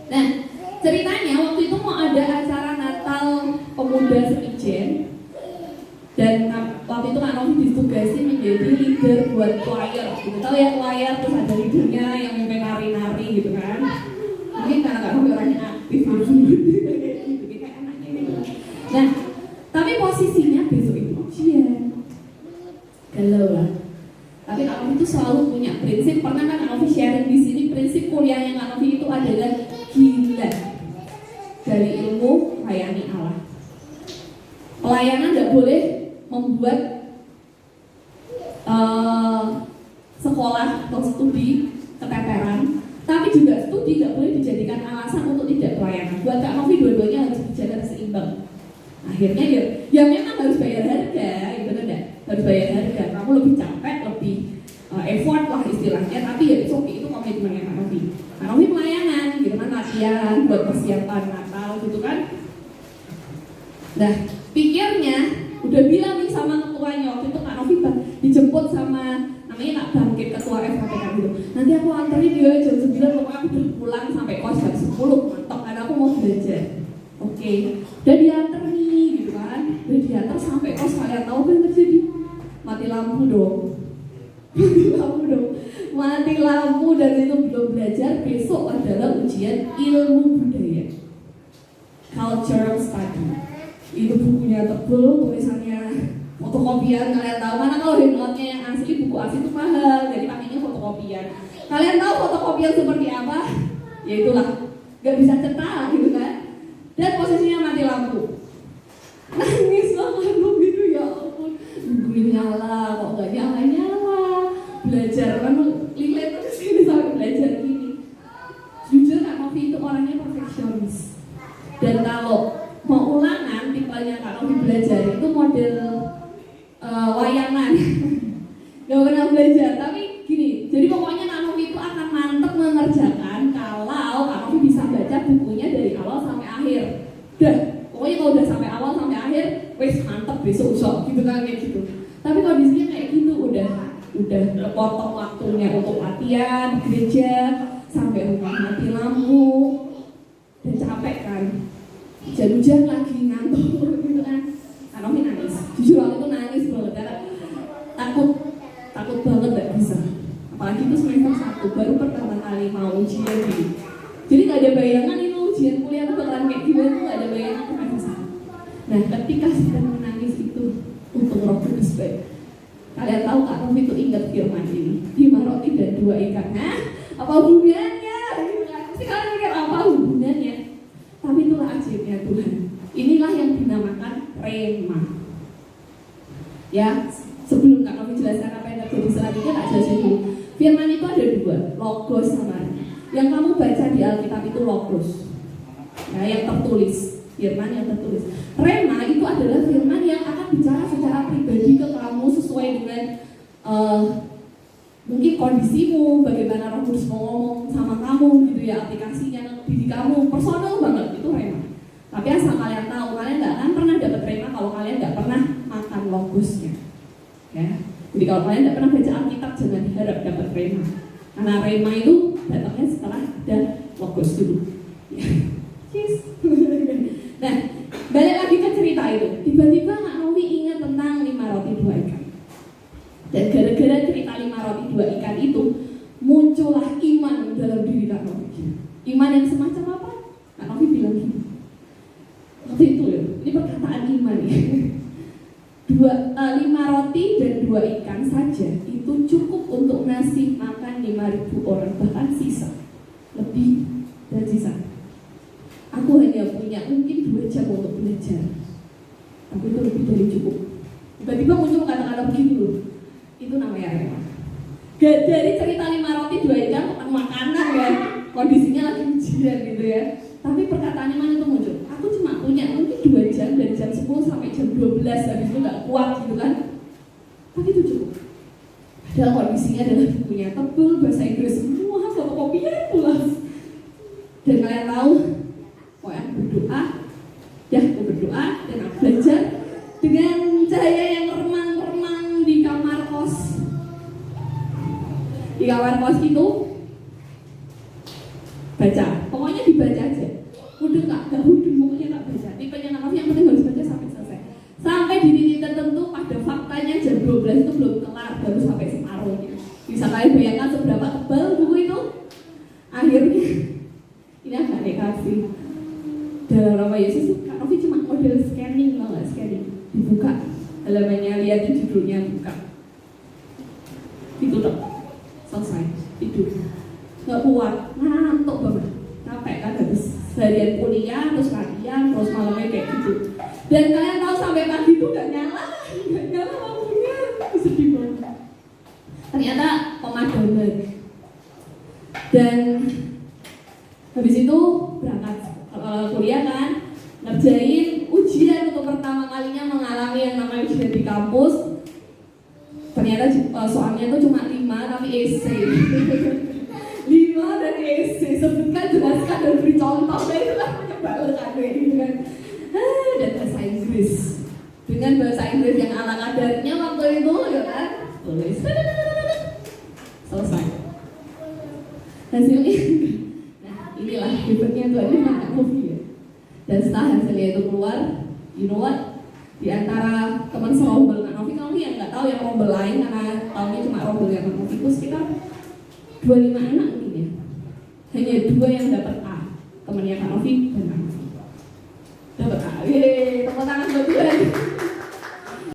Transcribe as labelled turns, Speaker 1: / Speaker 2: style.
Speaker 1: Nah, ceritanya waktu itu mau ada acara Natal Pemuda Seijen, dan waktu itu Kak Novi ditugasi menjadi leader buat choir. Gitu. Tahu ya choir, terus ada leadernya yang mimpin nari-nari gitu kan. Mungkin karena Kak Novi orangnya aktif gitu, kayak anaknya gitu. Nah, tapi posisinya besok itu ujian. Galau lah. Tapi Kak Novi itu selalu punya prinsip. Pernah kan Kak Novi sharing di sini prinsip kuliahnya Kak Novi itu adalah gila dari ilmu layani Allah. Pelayanan tidak boleh membuat sekolah atau studi keteteran, tapi juga studi tidak boleh dijadikan alasan untuk tidak pelayanan. Buat Kak Novi dua-duanya harus dijaga seimbang. Akhirnya ya memang harus bayar harga, gitu kan ya? Harus bayar harga. Kamu lebih capek, lebih effort lah istilahnya, tapi ya itu komitmennya Kak Novi. Kak Novi pelayanan, gitu kan, latihan buat persiapan Natal, gitu kan. Nah, pikirnya udah bilang nih sama ketuanya waktu itu Kak Novi dijemput sama namanya Kak Bangkit, ketua FKPK gitu. Nanti aku anterin dia jam 9, pokoknya aku udah pulang sampai kos jam 10, mantap karena aku mau belajar. Oke, udah diantar nih gitu kan. Udah diantar sampai kos, kalian tahu apa yang terjadi? Mati lampu dong. Mati lampu dan itu belum belajar. Besok adalah ujian ilmu budaya, cultural study. Itu bukunya tebel, tulisannya fotokopian. Kalian tahu mana kalau handnote-nya yang asli, buku asli itu mahal, jadi pakainya fotokopian. Kalian tahu fotokopian seperti apa? Ya itulah, gak bisa cetak gitu kan. Dan posisinya mati lampu. Nangis banget gitu, ya ampun. Gue nyala, kok gak nyala. Belajar kan lihat terus ini sampai belajar gini. Jujur Kak Novi itu orangnya perfeksionis. Dan kalau mau ulangan, tipenya Kak Novi belajar itu model wayangan. Gak pernah belajar, tapi gini. Jadi pokoknya Kak Novi itu akan mantep mengerjakan kalau Kak Novi bisa baca bukunya dari awal sampai akhir. Pokoknya kalau udah sampai awal sampai akhir, wes mantep besok gitu kan, kayak gitu. Tapi kondisinya kayak gitu, udah kepotong waktunya untuk latihan di gereja sampai rumah mati lampu dan capek kan. Hujan-hujan lagi ngantuk gitu kan. Kak Novi nangis. Jujur waktu itu nangis banget karena takut banget gak bisa. Apalagi itu semester 1 baru pertama kali mau ujian gitu. Jadi gak ada bayangan ini ujian kuliah tuh bakalan kayak gimana, tuh gak ada bayangan semester 1. Nah, ketika sedang menangis itu untuk Roh Kudus baik. Kalian tahu Kak Novi itu ingat firman ini, 5 roti dan 2 ikan. Hah? Apa hubungannya? Pasti kalian mikir apa hubungannya? Tapi itulah ajaibnya Tuhan. Inilah yang dinamakan rema. Ya, sebelum Kak Novi jelaskan apa yang terjadi selanjutnya, tak jelasin dulu. Firman itu ada 2, logos sama rema. Yang kamu baca di Alkitab itu logos. Ya, yang tertulis, firman yang tertulis. Rema itu adalah firman yang akan bicara secara pribadi ke kamu sesuai dengan mungkin kondisimu, bagaimana Roh Kudus mau ngomong sama kamu gitu ya, aplikasinya ke diri kamu, personal banget, itu rema. Tapi asal kalian tahu, kalian nggak akan pernah dapat rema kalau kalian nggak pernah makan logosnya. Ya, jadi kalau kalian nggak pernah baca Alkitab, jangan diharap dapat rema. Karena rema itu datangnya setelah ada logos dulu. Ya. Nah, balik lagi ke cerita itu. Tiba-tiba Kak Novi ingat tentang 5 roti 2 ikan. Dan gara-gara cerita 5 roti 2 ikan itu, muncullah iman dalam diri Kak Novi. Iman yang semacam apa? Kak Novi bilang gini. Waktu itu ya, ini perkataan iman ya. 5 roti dan 2 ikan saja itu cukup untuk nasi makan 5.000 orang, bahkan sisa. Lebih dan sisa. Aku hanya punya mungkin 2 jam untuk belajar, tapi itu lebih dari cukup. Tiba-tiba muncul kata-kata begini loh. Itu namanya rema. Dari cerita 5 roti 2 ikan tentang makanan ya, kondisinya lagi ujian gitu ya. Tapi perkataannya mana itu muncul? Aku cuma punya mungkin 2 jam dari jam 10 sampai jam 12, habis itu gak kuat gitu kan. Tapi itu cukup. Padahal kondisinya adalah bukunya tebel, bahasa Inggris semua, fotokopian pula. Dan kalian tahu, aku berdoa dan aku belajar dengan cahaya yang remang-remang di kamar kos. Di kamar kos itu baca, pokoknya dibaca kasih dalam nama Yesus tuh Kak Novi cuma model scanning, tau gak scanning, dibuka halamannya, lihat judulnya, buka gitu dong, selesai, tidur gak kuat, ngantuk banget, capek kan habis seharian kuliah, terus latihan, terus malamnya kayak gitu. Dan kalian tahu sampai pagi itu gak nyala lampunya, sedih banget. Ternyata pemadaman. Dan habis itu berangkat kuliah kan, ngerjain ujian untuk pertama kalinya mengalami yang namanya ujian di kampus. Ternyata soalnya tuh cuma 5 tapi essay 5 dan essay, sebutkan, jelaskan, dan beri contoh. Nah itu kan banyak banget kan gitu kan. Dan bahasa Inggris, dengan bahasa Inggris yang ala kadarnya waktu itu ya kan, tulis selesai hasilnya. Nah inilah hebatnya Tuhan, ini Kak Novi ya. Dan setelah hasilnya itu keluar, you know what, di antara teman serombel Kak Novi, kalau yang nggak tahu yang rombel lain karena tahunya cuma rombel yang Kak Novi itu sekitar 25 anak mungkin ya, hanya 2 yang dapat A, temannya Kak Novi dan Kak Novi dapat A. Yeay, tepuk tangan buat Tuhan.